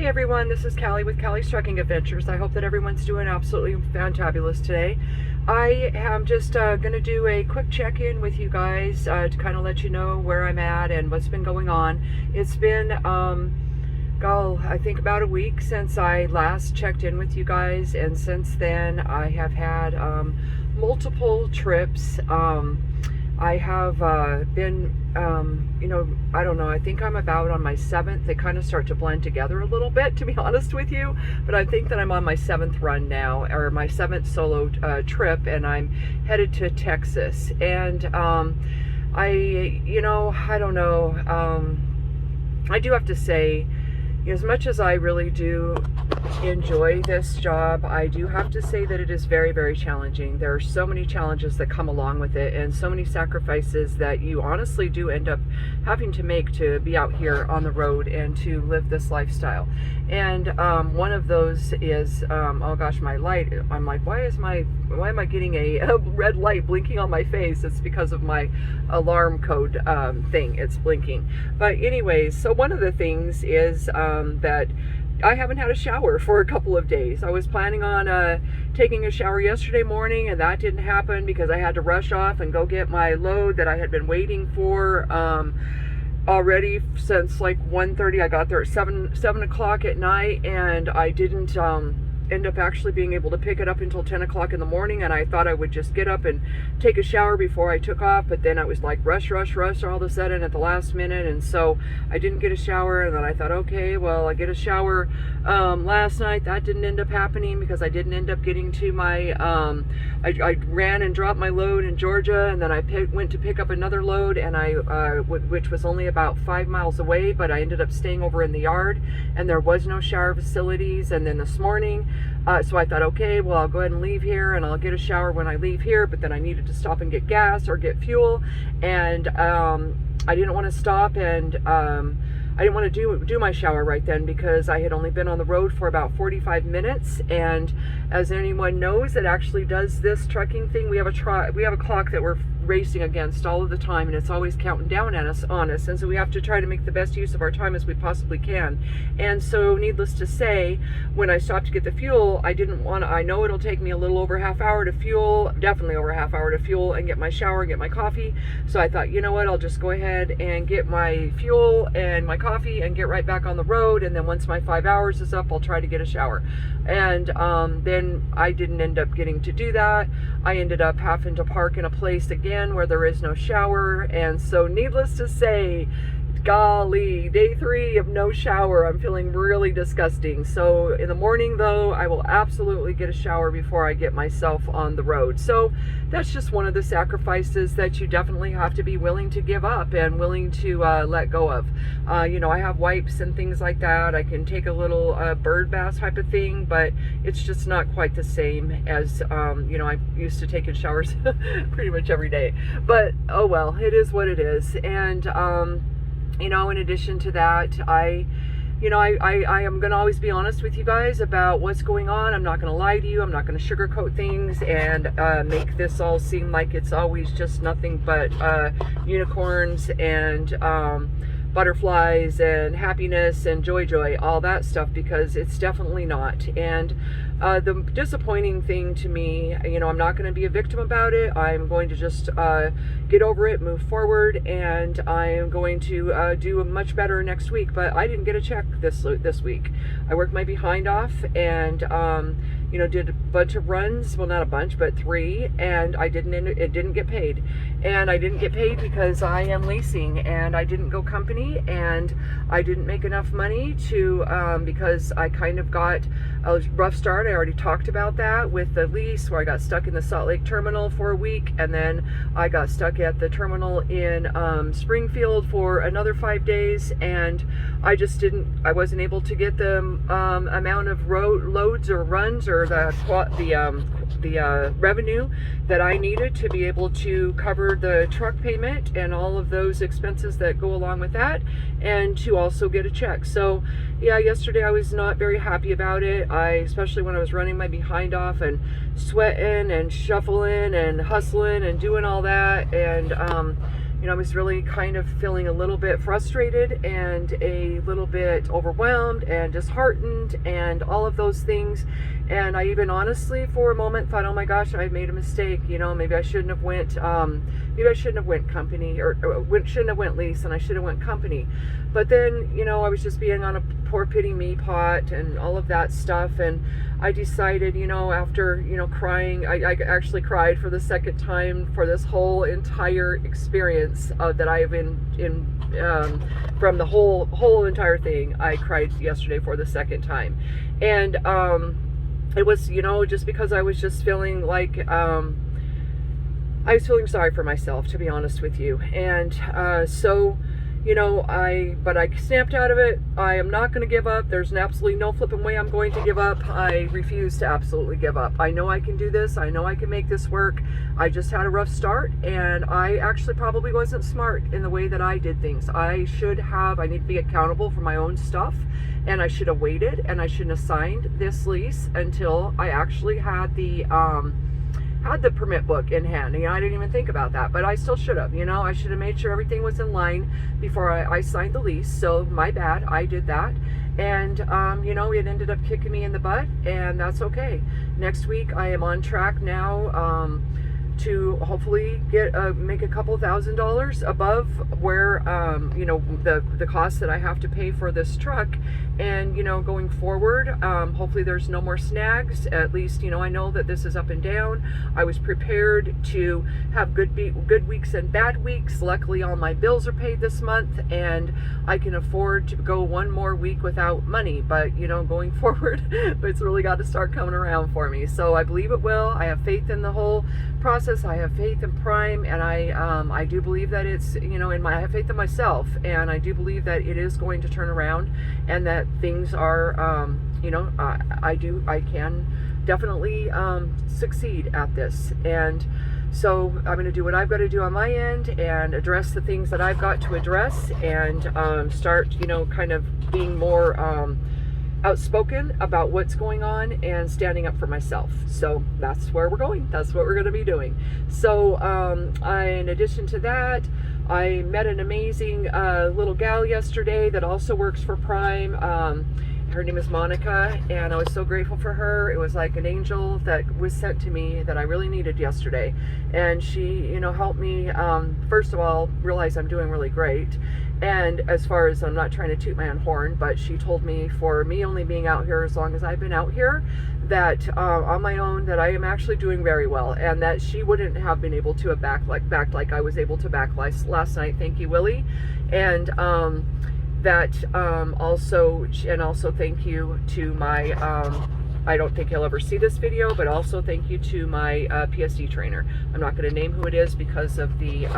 Everyone, this is Callie with Callie's Trucking Adventures. I hope that everyone's doing absolutely fantabulous today. I am just going to do a quick check-in with you guys to kind of let you know where I'm at and what's been going on. It's been, I think about a week since I last checked in with you guys, and since then I have had multiple trips. I have been, I don't know, I think I'm about on my 7th. They kind of start to blend together a little bit, to be honest with you, but I think that I'm on my 7th run now, or my 7th solo trip, and I'm headed to Texas. And I don't know, I do have to say, as much as I really do enjoy this job, I do have to say that it is very, very challenging. There are so many challenges that come along with it, and so many sacrifices that you honestly do end up having to make to be out here on the road and to live this lifestyle. And one of those is, oh gosh, my light. I'm like, why am I getting a red light blinking on my face? It's because of my alarm code thing. It's blinking. But anyways, so one of the things is that I haven't had a shower for a couple of days. I was planning on taking a shower yesterday morning, and that didn't happen because I had to rush off and go get my load that I had been waiting for already since like 1:30. I got there at 7 o'clock at night, and I didn't end up actually being able to pick it up until 10 o'clock in the morning. And I thought I would just get up and take a shower before I took off, but then I was like rush all of a sudden at the last minute, and so I didn't get a shower. And then I thought, okay, well, I get a shower last night. That didn't end up happening because I didn't end up getting to my I ran and dropped my load in Georgia, and then I went to pick up another load, and which was only about 5 miles away, but I ended up staying over in the yard, and there was no shower facilities. And then this morning, so I thought, okay, well, I'll go ahead and leave here, and I'll get a shower when I leave here. But then I needed to stop and get gas or get fuel, and I didn't want to stop, and I didn't want to do my shower right then because I had only been on the road for about 45 minutes. And as anyone knows that actually does this trucking thing, we have a clock that we're racing against all of the time, and it's always counting down on us, and so we have to try to make the best use of our time as we possibly can. And so needless to say, when I stopped to get the fuel, I know it'll take me a little over half hour to fuel, definitely over half hour to fuel and get my shower and get my coffee. So I thought, you know what, I'll just go ahead and get my fuel and my coffee and get right back on the road, and then once my 5 hours is up, I'll try to get a shower. And then I didn't end up getting to do that. I ended up having to park in a place again where there is no shower, and so needless to say, golly, day 3 of no shower. I'm feeling really disgusting. So in the morning though, I will absolutely get a shower before I get myself on the road. So that's just one of the sacrifices that you definitely have to be willing to give up and willing to let go of. I have wipes and things like that. I can take a little bird bath type of thing, but it's just not quite the same as, I'm used to taking showers pretty much every day. But oh well, it is what it is. And in addition to that, I am going to always be honest with you guys about what's going on. I'm not going to lie to you. I'm not going to sugarcoat things and make this all seem like it's always just nothing but unicorns and butterflies and happiness and joy, all that stuff, because it's definitely not. And the disappointing thing to me, I'm not going to be a victim about it. I'm going to just get over it, move forward, and I am going to do much better next week. But I didn't get a check this week. I worked my behind off, and did a bunch of runs. Well, not a bunch, but 3, and it didn't get paid. And I didn't get paid because I am leasing, and I didn't go company, and I didn't make enough money to because I kind of got a rough start. I already talked about that with the lease, where I got stuck in the Salt Lake terminal for a week, and then I got stuck at the terminal in Springfield for another 5 days, and I wasn't able to get the amount of loads or runs or or the revenue that I needed to be able to cover the truck payment and all of those expenses that go along with that, and to also get a check. So yeah, yesterday I was not very happy about it. Especially when I was running my behind off and sweating and shuffling and hustling and doing all that, and I was really kind of feeling a little bit frustrated and a little bit overwhelmed and disheartened and all of those things. And I even honestly for a moment thought, oh my gosh, I made a mistake. Maybe I shouldn't have went company, or shouldn't have went lease, and I should have went company. But then, I was just being on a poor pity me pot and all of that stuff. And I decided, after, crying, I actually cried for the second time for this whole entire experience that I have been in, from the whole entire thing. I cried yesterday for the second time. And it was, just because I was just feeling like, I was feeling sorry for myself, to be honest with you. And so, but I snapped out of it. I am not going to give up. There's absolutely no flipping way I'm going to give up. I refuse to absolutely give up. I know I can do this. I know I can make this work. I just had a rough start, and I actually probably wasn't smart in the way that I did things. I need to be accountable for my own stuff, and I should have waited, and I shouldn't have signed this lease until I actually had the permit book in hand. I didn't even think about that, but I still should have. I should have made sure everything was in line before I signed the lease. So my bad, I did that. And it ended up kicking me in the butt, and that's okay. Next week I am on track now to hopefully make a couple $1,000s above where the cost that I have to pay for this truck. And going forward, hopefully there's no more snags. At least I know that this is up and down. I was prepared to have good weeks and bad weeks. Luckily all my bills are paid this month, and I can afford to go one more week without money. But going forward, it's really got to start coming around for me. So I believe it will. I have faith in the whole process. I have faith in Prime, and I do believe that it's I have faith in myself, and I do believe that it is going to turn around, and that things are I can definitely succeed at this. And so I'm going to do what I've got to do on my end and address the things that I've got to address, and start kind of being more outspoken about what's going on and standing up for myself. So that's where we're going. That's what we're going to be doing. So in addition to that, I met an amazing little gal yesterday that also works for Prime. Her name is Monica, and I was so grateful for her. It was like an angel that was sent to me that I really needed yesterday. And she, helped me, first of all, realize I'm doing really great. And as far as, I'm not trying to toot my own horn, but she told me, for me only being out here as long as I've been out here, that on my own, that I am actually doing very well, and that she wouldn't have been able to have backed like I was able to back last night. Thank you, Willie. And also thank you to my I don't think he'll ever see this video, but also thank you to my PSD trainer. I'm not going to name who it is because of the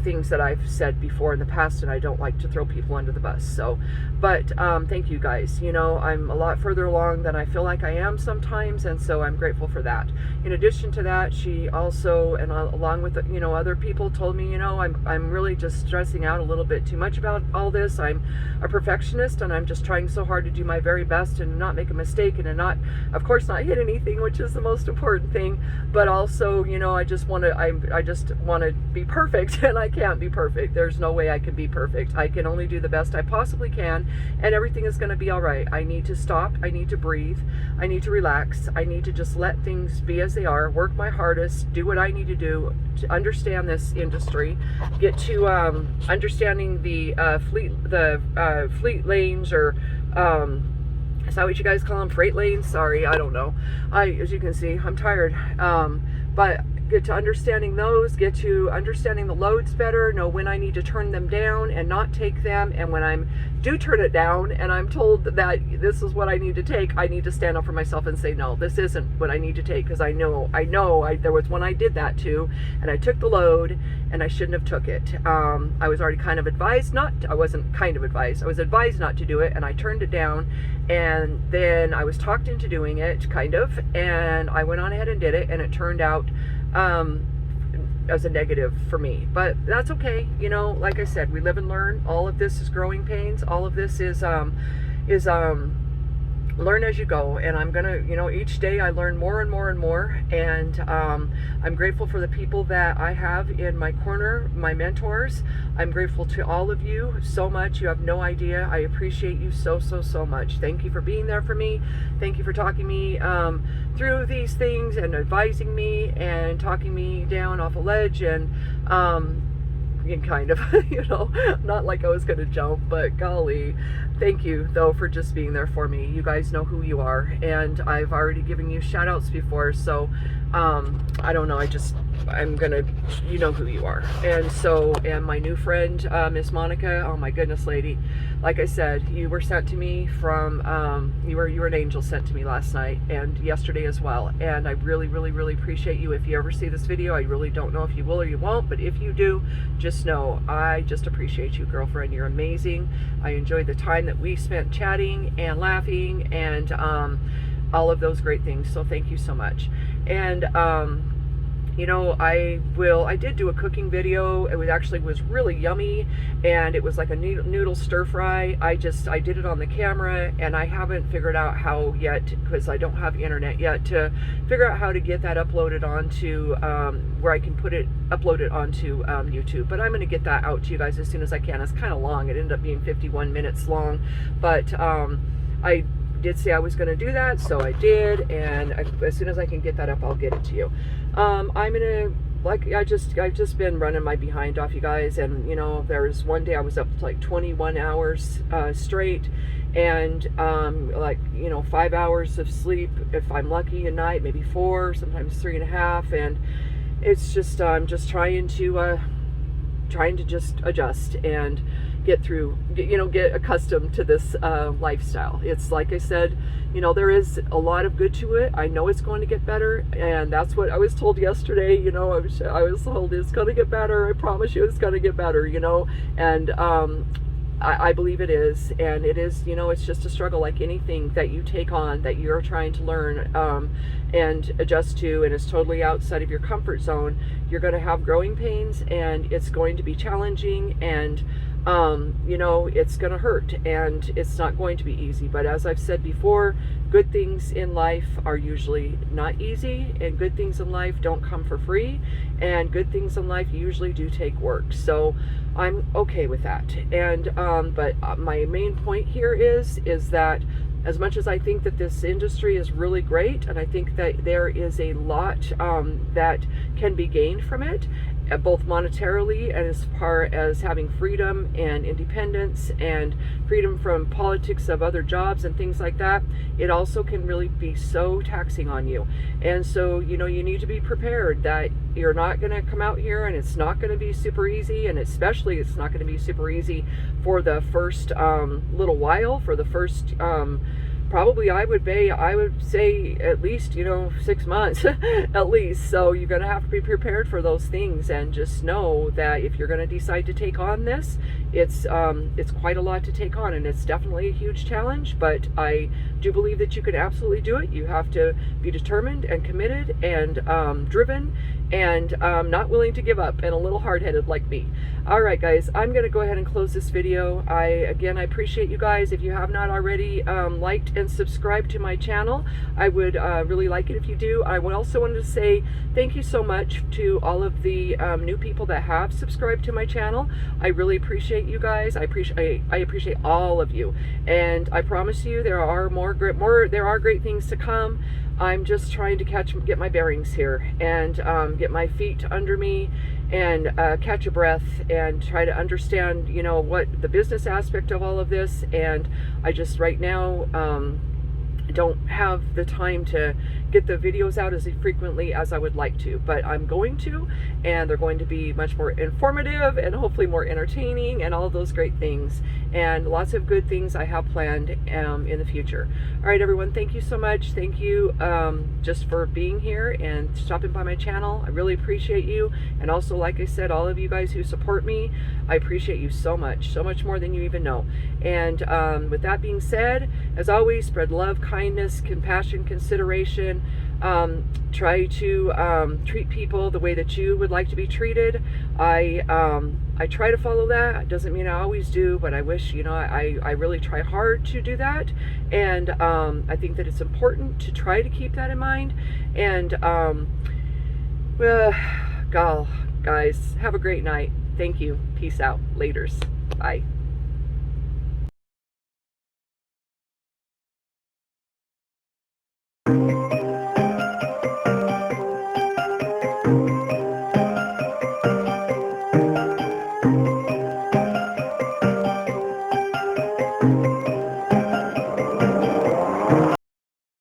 things that I've said before in the past, and I don't like to throw people under the bus. So, but thank you guys. I'm a lot further along than I feel like I am sometimes, and so I'm grateful for that. In addition to that, she also, and along with other people, told me I'm really just stressing out a little bit too much about all this. I'm a perfectionist, and I'm just trying so hard to do my very best and not make a mistake, and not, of course, not hit anything, which is the most important thing. But also, I just want to be perfect, and I can't be perfect. There's no way I can be perfect. I can only do the best I possibly can, and everything is going to be all right. I need to stop. I need to breathe. I need to relax. I need to just let things be as they are, work my hardest, do what I need to do to understand this industry, get to understanding the fleet lanes, or is that what you guys call them? Freight lanes? Sorry, I don't know. As you can see, I'm tired. But get to understanding those, get to understanding the loads better, know when I need to turn them down and not take them, and when I do turn it down and I'm told that this is what I need to take, I need to stand up for myself and say, no, this isn't what I need to take, because I know there was one I did that to, and I took the load and I shouldn't have took it. I was already kind of advised I was advised not to do it, and I turned it down, and then I was talked into doing it, kind of, and I went on ahead and did it, and it turned out as a negative for me, but that's okay. You know, like I said, we live and learn. All of this is growing pains. All of this is learn as you go, and I'm gonna, you know, each day I learn more and more and more, and I'm grateful for the people that I have in my corner, my mentors. I'm grateful to all of you so much. You have no idea. I appreciate you so much. Thank you for being there for me. Thank you for talking me through these things and advising me and talking me down off a ledge, and kind of, you know, not like I was gonna jump, but golly, thank you though for just being there for me. You guys know who you are, and I've already given you shout outs before, so I don't know, I'm gonna, you know who you are. And so, and my new friend, Miss Monica, oh my goodness, lady, like I said, you were sent to me from, you were an angel sent to me last night and yesterday as well, and I really appreciate you. If you ever see this video, I really don't know if you will or you won't, but if you do, just know I just appreciate you, girlfriend. You're amazing. I enjoyed the time that we spent chatting and laughing and all of those great things, so thank you so much. And you know, I did do a cooking video. It was really yummy, and it was like a noodle stir fry. I did it on the camera, and I haven't figured out how yet, because I don't have internet yet, to figure out how to get that uploaded onto where I can upload it onto YouTube. But I'm going to get that out to you guys as soon as I can. It's kind of long. It ended up being 51 minutes long, but I did say I was going to do that, so I did, and as soon as I can get that up, I'll get it to you. I'm gonna, I've just been running my behind off, you guys, and you know, there was one day I was up to like 21 hours straight, and like, you know, 5 hours of sleep if I'm lucky a night, maybe 4, sometimes 3.5, and it's just I'm just trying to just adjust and get through, get accustomed to this lifestyle. It's like I said, you know, there is a lot of good to it. I know it's going to get better, and that's what I was told yesterday. You know, I was told it's going to get better. I promise you it's going to get better, you know, and I believe it is, and it is, you know, it's just a struggle like anything that you take on that you're trying to learn and adjust to, and it's totally outside of your comfort zone. You're going to have growing pains, and it's going to be challenging, and you know, it's going to hurt, and it's not going to be easy. But as I've said before, good things in life are usually not easy, and good things in life don't come for free, and good things in life usually do take work. So I'm okay with that. And but my main point here is that as much as I think that this industry is really great, and I think that there is a lot that can be gained from it, both monetarily and as far as having freedom and independence and freedom from politics of other jobs and things like that, it also can really be so taxing on you. And so, you know, you need to be prepared that you're not going to come out here and it's not going to be super easy, and especially it's not going to be super easy for the first little while, for the first probably I would say at least, you know, 6 months at least. So you're going to have to be prepared for those things, and just know that if you're going to decide to take on this, it's quite a lot to take on, and it's definitely a huge challenge, but I do believe that you can absolutely do it. You have to be determined and committed and driven, and not willing to give up, and a little hard-headed like me. All right, guys, I'm going to go ahead and close this video. I appreciate you guys. If you have not already liked and subscribed to my channel, I would really like it if you do. I would also want to say thank you so much to all of the new people that have subscribed to my channel. I really appreciate you guys. I appreciate all of you, and I promise you there are great things to come. I'm just trying to get my bearings here, and get my feet under me, and catch a breath, and try to understand, you know, what the business aspect of all of this. And I just right now don't have the time to get the videos out as frequently as I would like to, but I'm going to, and they're going to be much more informative and hopefully more entertaining and all of those great things, and lots of good things I have planned in the future. All right, everyone, thank you so much. Thank you just for being here and stopping by my channel. I really appreciate you, and also, like I said, all of you guys who support me, I appreciate you so much more than you even know. And with that being said, as always, spread love, kindness, compassion, consideration. Try to treat people the way that you would like to be treated. I try to follow that. It doesn't mean I always do, but I wish, you know, I really try hard to do that. And I think that it's important to try to keep that in mind. And well, guys, have a great night. Thank you. Peace out. Laters. Bye.